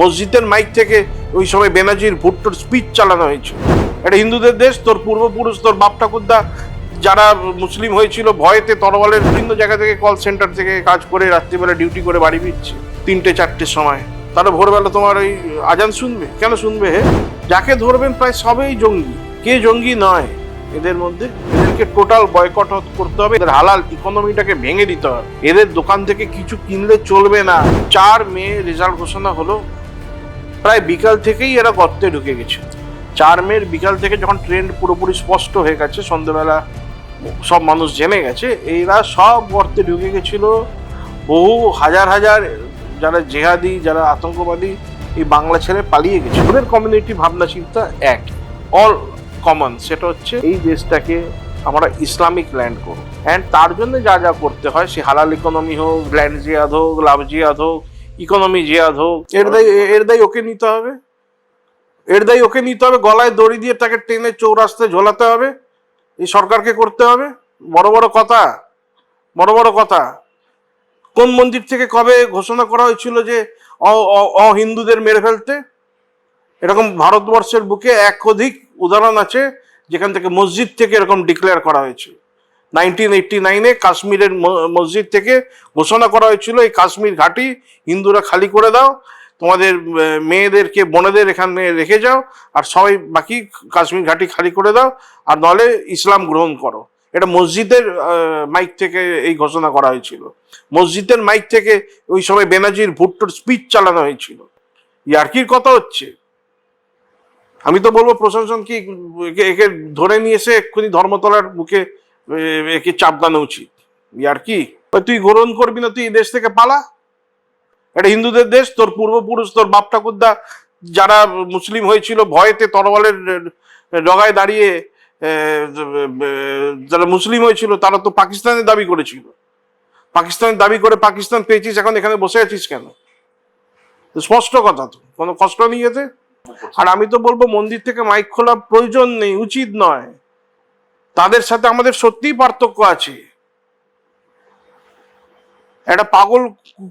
মসজিদের মাইক থেকে ওই সময় বেনাজির ভুট্টোর স্পিচ চালানো হয়েছিল। এটা হিন্দুদের দেশ, তোর পূর্বপুরুষ তোর বাপ ঠাকুরদা যারা মুসলিম হয়েছিল ভয়েতে তরোয়ালের বিভিন্ন জায়গা থেকে কল সেন্টার থেকে কাজ করে রাত্রিবেলা ডিউটি করে বাড়ি ফিরছে 3টে-4টের সময়, তারা ভোরবেলা তোমার ওই আজান শুনবে? কেন শুনবে? হে, যাকে ধরবেন প্রায় সবই জঙ্গি। কে জঙ্গি নয় এদের মধ্যে? এদেরকে টোটাল বয়কট করতে হবে, এদের হালাল ইকোনমিটাকে ভেঙে দিতে হবে। এদের দোকান থেকে কিছু কিনলে চলবে না। 4 মে রেজাল্ট ঘোষণা হলো, প্রায় বিকাল থেকেই এরা গর্তে ঢুকে গেছে। 4 মের বিকাল থেকে যখন ট্রেন্ড পুরোপুরি স্পষ্ট হয়ে গেছে, সন্ধ্যেবেলা সব মানুষ জেনে গেছে, এরা সব গর্তে ঢুকে গেছিল। বহু হাজার হাজার যারা জেহাদি, যারা আতঙ্কবাদী এই বাংলা ছেড়ে পালিয়ে গেছে। ওদের কমিউনিটি ভাবনা চিন্তা এক, অল কমন, সেটা হচ্ছে এই দেশটাকে আমরা ইসলামিক ল্যান্ড করব। অ্যান্ড তার জন্য যা যা করতে হয়, সে হালাল ইকোনমি হোক, ল্যান্ড জিয়াদ হোক, লাভ জিয়াদ হোক, ইকোনমি জিয়াদ হোক, এর দায় ওকে নিতে হবে। এর দায় ওকে নিতে হবে, গলায় দড়ি দিয়ে তাকে টেনে চৌরাস্তায় ঝোলাতে হবে। এই সরকারকে করতে হবে। বড় বড় কথা, বড় বড় কথা। কোন মন্দির থেকে কবে ঘোষণা করা হয়েছিল যে অহিন্দুদের মেরে ফেলতে? এরকম ভারতবর্ষের বুকে একাধিক উদাহরণ আছে যেখান থেকে মসজিদ থেকে এরকম ডিক্লেয়ার করা হয়েছিল। 1989-এ কাশ্মীরের মসজিদ থেকে ঘোষণা করা হয়েছিল এই কাশ্মীর ঘাঁটি হিন্দুরা খালি করে দাও, তোমাদের মেয়েদেরকে বোনেদের এখানে রেখে যাও, আর সবাই বাকি কাশ্মীর ঘাঁটি খালি করে দাও, আর নলে ইসলাম গ্রহণ করো। এটা মসজিদের মাইক থেকে এই ঘোষণা করা হয়েছিল। মসজিদের মাইক থেকে ওই সময় বেনাজির ভুট্টোর স্পিচ চালানো হয়েছিল। ইয়ার্কির কথা হচ্ছে। আমি তো বলবো প্রশাসন কি একে ধরে নিয়ে এসে এক্ষুনি ধর্মতলার বুকে একে চাপ দানো উচিত। ইয়ার্কি? তুই গ্রহণ করবি না, তুই এই দেশ থেকে পালা। এটা হিন্দুদের দেশ, তোর পূর্বপুরুষ তোর বাপ ঠাকুরদা যারা মুসলিম হয়েছিল ভয়েতে তরোয়ালের ডগায় দাঁড়িয়ে যারা মুসলিম হয়েছিল তারা তো পাকিস্তানের দাবি করেছিল। পাকিস্তানের দাবি করে পাকিস্তান পেয়েছিস, এখন এখানে বসে আছিস কেন? স্পষ্ট কথা, তো কোনো কষ্ট নেই এতে। আর আমি তো বলবো মন্দির থেকে মাইক খোলা প্রয়োজন নেই, উচিত নয়। তাদের সাথে আমাদের সত্যিই পার্থক্য আছে। একটা পাগল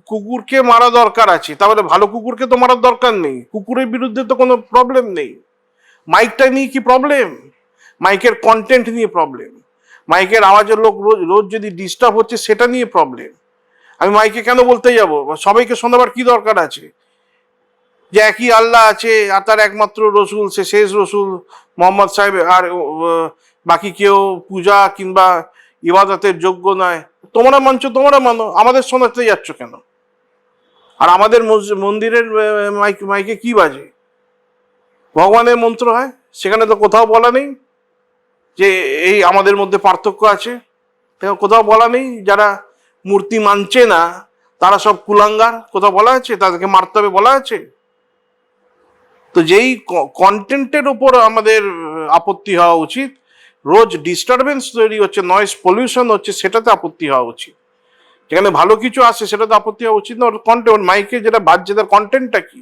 কুকুরকে মারা দরকার আছে, তাহলে ভালো কুকুরকে তো মারার দরকার নেই। কুকুরের বিরুদ্ধে তো কোনো প্রবলেম নেই। মাইকটা নিয়ে কি প্রবলেম? মাইকের কন্টেন্ট নিয়ে প্রবলেম। মাইকের আওয়াজের লোক রোজ যদি ডিস্টার্ব হচ্ছে সেটা নিয়ে প্রবলেম। আমি মাইকে কেন বলতে যাব? সবাইকে শোনাবার কি দরকার আছে যে একই আল্লাহ আছে আর তার একমাত্র রসুল, সে শেষ রসুল মোহাম্মদ সাহেব, আর বাকি কেউ পূজা কিংবা ইবাদতের যোগ্য নয়? তোমরা মানছো, তোমরা মানো, আমাদের শোনাতে যাচ্ছ কেন? আর আমাদের মন্দিরের মাইকে কি বাজে? ভগবানের মন্ত্র হয়, সেখানে তো কোথাও বলা নেই যে এই আমাদের মধ্যে পার্থক্য আছে। কোথাও বলা নেই যারা মূর্তি মানছে না তারা সব কুলাঙ্গার, কোথাও বলা আছে তাদেরকে মারতে হবে বলা আছে? তো যেই কন্টেন্টের উপর আমাদের আপত্তি হওয়া উচিত, রোজ ডিস্টারবেন্স তৈরি হচ্ছে, নয়েজ পলিউশন হচ্ছে, সেটাতে আপত্তি হওয়া উচিত। যেখানে ভালো কিছু আসে সেটাতে আপত্তি হওয়া উচিত না। ওর কন্টেন্ট, মাইকে যেটা বাজছে তার কন্টেন্টটা কি?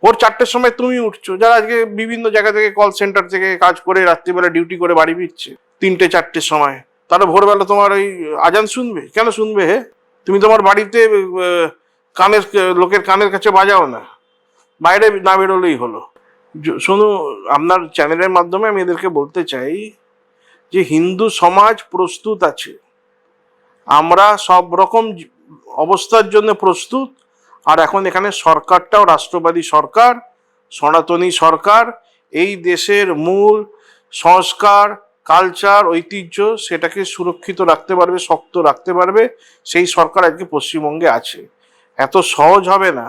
ভোর 4টের সময় তুমি উঠছো, যারা আজকে বিভিন্ন জায়গা থেকে কল সেন্টার থেকে কাজ করে রাত্রিবেলা ডিউটি করে বাড়ি ফিরছে 3টে-4টের সময়, তারা ভোরবেলা তোমার ওই আজান শুনবে? কেন শুনবে? হে, তুমি তোমার বাড়িতে কানের লোকের কানের কাছে বাজাও না, বাইরে না বেরোলেই হলো। শোনো, আপনার চ্যানেলের মাধ্যমে আমি এদেরকে বলতে চাই যে হিন্দু সমাজ প্রস্তুত আছে, আমরা সব রকম অবস্থার জন্য প্রস্তুত। আর এখন এখানে সরকারটাও রাষ্ট্রবাদী সরকার, সনাতনী সরকার। এই দেশের মূল সংস্কার, কালচার, ঐতিহ্য সেটাকে সুরক্ষিত রাখতে পারবে, শক্ত রাখতে পারবে, সেই সরকার আজকে পশ্চিমবঙ্গে আছে। এত সহজ হবে না।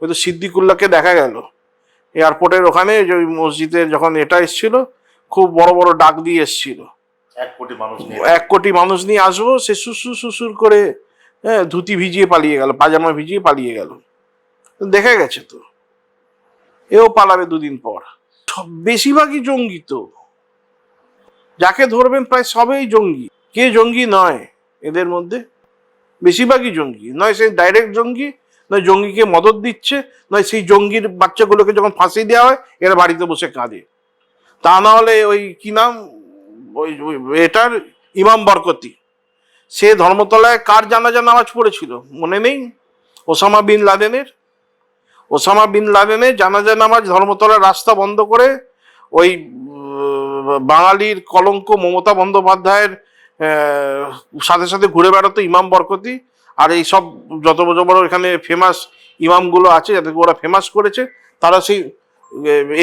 ওই তো সিদ্দিকুল্লাহকে দেখা গেল এয়ারপোর্টের ওখানে, যে ওই মসজিদের যখন এটা এসছিল, খুব বড় বড় ডাক দিয়ে এসছিল 1 কোটি মানুষ নিয়ে আসবো, সে সুসুর সুসুর করে ধুতি ভিজিয়ে পালিয়ে গেল, পাজামা ভিজিয়ে পালিয়ে গেল। দেখা গেছে তো, এও পালাবে 2 দিন পর। বেশিরভাগই জঙ্গি তো, যাকে ধরবেন প্রায় সবই জঙ্গি। কে জঙ্গি নয় এদের মধ্যে? বেশিরভাগই জঙ্গি। নয় সে ডাইরেক্ট জঙ্গি, নয় জঙ্গিকে মদত দিচ্ছে, নয় সেই জঙ্গির বাচ্চাগুলোকে যখন ফাঁসি দেওয়া হয় এরা বাড়িতে বসে কাঁদে। তা না হলে ওই কি নাম, ওই এটার ইমাম বরকতি, সে ধর্মতলায় কার জানাজা নামাজ পড়েছিল মনে নেই? Osama bin লাদেনের। ওসামা বিন লাদেনের জানাজা নামাজ ধর্মতলার রাস্তা বন্ধ করে ওই বাঙালির কলঙ্ক মমতা বন্দ্যোপাধ্যায়ের সাথে সাথে ঘুরে বেড়াতো ইমাম বরকতি আর এই সব যত বড় বড় এখানে ফেমাস ইমামগুলো আছে যাদেরকে ওরা ফেমাস করেছে, তারা সেই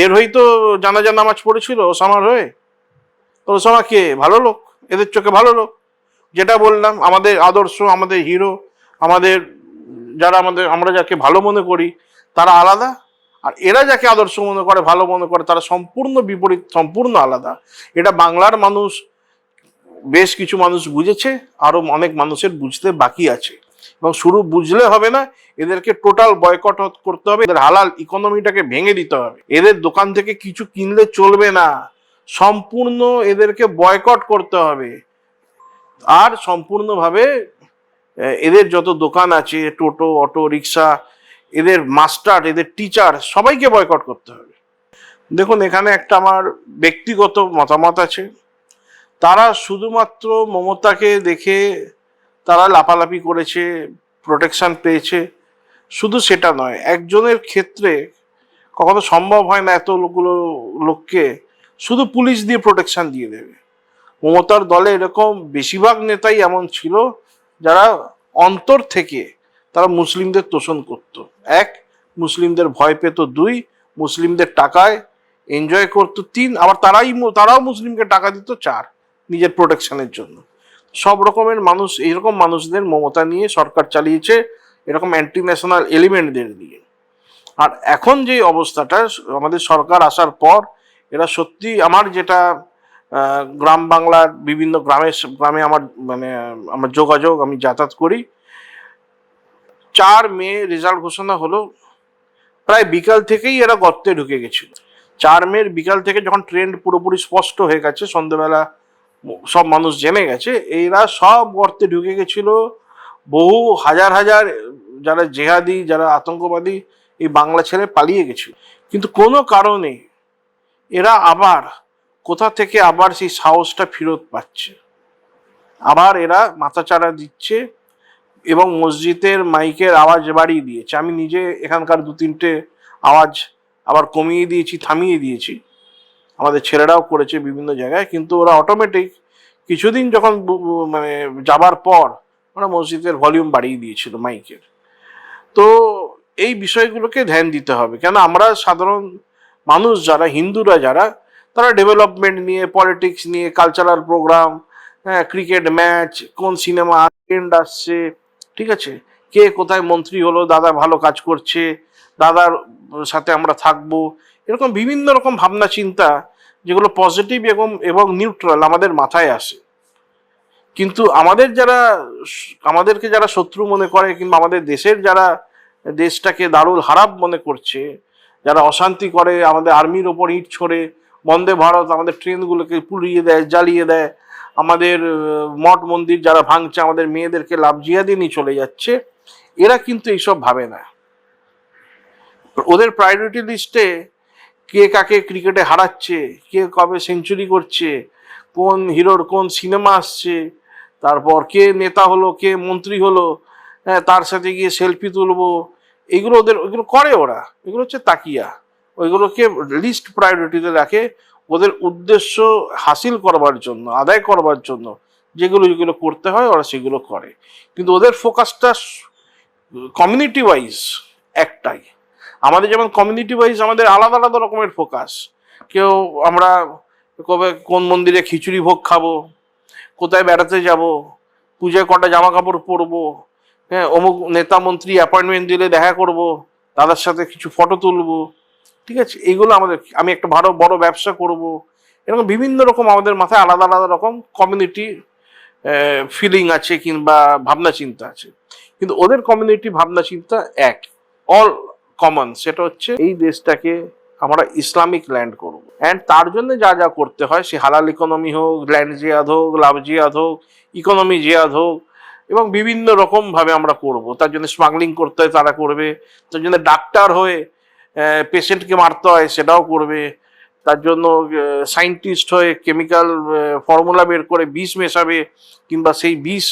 এর হয়েই তো জানাজা নামাজ পড়েছিল ওসামার হয়ে। তো ওসামা কে? ভালো লোক, এদের চোখে ভালো লোক। যেটা বললাম, আমাদের আদর্শ, আমাদের হিরো, আমাদের যারা আমরা যাকে ভালো মনে করি তারা আলাদা, আর এরা যাকে আদর্শ মনে করে ভালো মনে করে তারা সম্পূর্ণ বিপরীত, সম্পূর্ণ আলাদা। এটা বাংলার মানুষ, বেশ কিছু মানুষ বুঝেছে, আরো অনেক মানুষের বুঝতে বাকি আছে। এবং শুরু বুঝলে হবে না, এদেরকে টোটাল বয়কট করতে হবে, এদের হালাল ইকোনমিটাকে ভেঙে দিতে হবে। এদের দোকান থেকে কিছু কিনলে চলবে না, সম্পূর্ণ এদেরকে বয়কট করতে হবে। আর সম্পূর্ণভাবে এদের যত দোকান আছে, টোটো, অটো রিক্সা, এদের মাস্টার, এদের টিচার, সবাইকে বয়কট করতে হবে। দেখুন, এখানে একটা আমার ব্যক্তিগত মতামত আছে। তারা শুধুমাত্র মমতাকে দেখে তারা লাফালাফি করেছে, প্রোটেকশন পেয়েছে, শুধু সেটা নয়, একজনের ক্ষেত্রে কখনো সম্ভব হয় না এতগুলো লোককে শুধু পুলিশ দিয়ে প্রোটেকশন দিয়ে দেবে। মমতার দলে এরকম বেশিরভাগ নেতাই এমন ছিল যারা অন্তর থেকে তারা মুসলিমদের তোষণ করত। এক, মুসলিমদের ভয় পেত। দুই, মুসলিমদের টাকায় এনজয় করতো। তিন, আবার তারাও মুসলিমকে টাকা দিত। চার, নিজের প্রোটেকশনের জন্য। সব রকমের মানুষ, এইরকম মানুষদের মমতা নিয়ে সরকার চালিয়েছে, এরকম অ্যান্টি ন্যাশনাল এলিমেন্টদের দিয়ে। আর এখন যে অবস্থাটা, আমাদের সরকার আসার পর এরা সত্যি, আমার যেটা গ্রাম বাংলার বিভিন্ন গ্রামে আমার যোগাযোগ, আমি যাতায়াত করি, 4 মে রেজাল্ট ঘোষণা হলো, প্রায় বিকাল থেকেই এরা গর্তে ঢুকে গেছিল। 4 মের বিকাল থেকে যখন ট্রেন্ড পুরোপুরি স্পষ্ট হয়ে গেছে, সন্ধ্যেবেলা সব মানুষ জেনে গেছে, এরা সব গর্তে ঢুকে গেছিল। বহু হাজার হাজার যারা জেহাদি, যারা আতঙ্কবাদী এই বাংলা ছেড়ে পালিয়ে গেছিল। কিন্তু কোনো কারণে এরা আবার কোথা থেকে আবার সেই সাহসটা ফেরত পাচ্ছে, আবার এরা মাথাচাড়া দিচ্ছে এবং মসজিদের মাইকের আওয়াজ বাড়িয়ে দিয়েছে। আমি নিজে এখানকার 2-3টে আওয়াজ আবার কমিয়ে দিয়েছি, থামিয়ে দিয়েছি, আমাদের ছেলেরাও করেছে বিভিন্ন জায়গায়। কিন্তু ওরা অটোমেটিক কিছুদিন যখন যাবার পর ওরা মসজিদের ভলিউম বাড়িয়ে দিয়েছিল মাইকের। তো এই বিষয়গুলোকে ধ্যান দিতে হবে, কেন আমরা সাধারণ মানুষ যারা, হিন্দুরা যারা, তারা ডেভেলপমেন্ট নিয়ে, পলিটিক্স নিয়ে, কালচারাল প্রোগ্রাম, হ্যাঁ, ক্রিকেট ম্যাচ, কোন সিনেমা ট্রেন্ড আসছে, ঠিক আছে, কে কোথায় মন্ত্রী হলো, দাদা ভালো কাজ করছে, দাদার সাথে আমরা থাকবো, এরকম বিভিন্ন রকম ভাবনা চিন্তা যেগুলো পজিটিভ এবং নিউট্রাল আমাদের মাথায় আসে। কিন্তু আমাদেরকে যারা শত্রু মনে করে, কিংবা আমাদের দেশটাকে দারুল হারাব মনে করছে, যারা অশান্তি করে, আমাদের আর্মির ওপর ইট ছোড়ে, বন্দে ভারত আমাদের ট্রেনগুলোকে পুড়িয়ে দেয়, জ্বালিয়ে দেয়, আমাদের মঠ মন্দির যারা ভাঙছে, আমাদের মেয়েদেরকে লাভ জিহাদি নিয়ে চলে যাচ্ছে, এরা কিন্তু এইসব ভাবে না। ওদের প্রায়োরিটি লিস্টে কে কাকে ক্রিকেটে হারাচ্ছে, কে কবে সেঞ্চুরি করছে, কোন হিরোর কোন সিনেমা আসছে, তারপর কে নেতা হলো, কে মন্ত্রী হলো, হ্যাঁ, তার সাথে গিয়ে সেলফি তুলবো, ওইগুলো করে ওরা। এগুলো হচ্ছে তাকিয়া, ওইগুলোকে লিস্ট প্রায়োরিটিতে রাখে, ওদের উদ্দেশ্য হাসিল করবার জন্য, আদায় করবার জন্য যেগুলো করতে হয় ওরা সেগুলো করে। কিন্তু ওদের ফোকাসটা কমিউনিটি ওয়াইজ একটাই। আমাদের যেমন কমিউনিটি ওয়াইজ আমাদের আলাদা আলাদা রকমের ফোকাস। আমরা কবে কোন মন্দিরে খিচুড়ি ভোগ খাবো, কোথায় বেড়াতে যাব, পূজায় কটা জামা কাপড় পরবো, হ্যাঁ, অমুক নেতা মন্ত্রী অ্যাপয়েন্টমেন্ট দিলে দেখা করব, দাদার সাথে কিছু ফটো তুলবো, ঠিক আছে, এইগুলো আমি একটা বড় ব্যবসা করব, এরকম বিভিন্ন রকম আমাদের মাথায় আলাদা আলাদা রকম কমিউনিটি ফিলিং আছে কিংবা ভাবনা চিন্তা আছে। কিন্তু ওদের কমিউনিটি ভাবনা চিন্তা এক, অল কমন, সেটা হচ্ছে এই দেশটাকে আমরা ইসলামিক ল্যান্ড করব। অ্যান্ড তার জন্য যা যা করতে হয়, সে হালাল ইকোনমি হোক, ল্যান্ড জিহাদ হোক, লাভ জিহাদ হোক, ইকোনমি জিহাদ হোক, এবং বিভিন্ন রকম ভাবে আমরা করব। তার জন্য স্মাগলিং করতে হয়, তারা করবে। তার জন্য ডাক্তার হয়ে পেশেন্টকে মারতে হয়, সেটাও করবে। তার জন্য সায়েন্টিস্ট হয়ে কেমিক্যাল ফর্মুলা বের করে বিষ মেশাবে, কিংবা সেই বিষ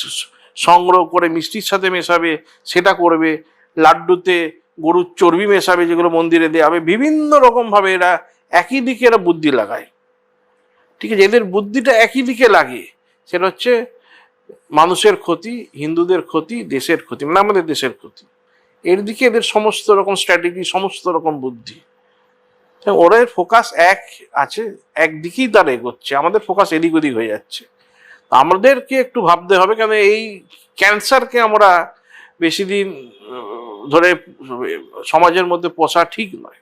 সংগ্রহ করে মিষ্টির সাথে মেশাবে, সেটা করবে। লাড্ডুতে গরুর চর্বি মেশাবে যেগুলো মন্দিরে দেওয়া হবে, বিভিন্ন রকম ভাবে এরা একই দিকে এরা বুদ্ধি লাগায়। ঠিক আছে, এদের বুদ্ধিটা একই দিকে লাগে, সেটা হচ্ছে মানুষের ক্ষতি, হিন্দুদের ক্ষতি, দেশের ক্ষতি, মানে আমাদের দেশের ক্ষতি। এর দিকে এদের সমস্ত রকম স্ট্র্যাটেজি, সমস্ত রকম বুদ্ধি। ওরা ফোকাস এক আছে, একদিকেই তারা এগোচ্ছে, আমাদের ফোকাস এদিক ওদিক হয়ে যাচ্ছে। আমাদেরকে একটু ভাবতে হবে, কেন এই ক্যান্সারকে আমরা বেশি দিন ধরে সমাজের মধ্যে পোষা ঠিক নয়।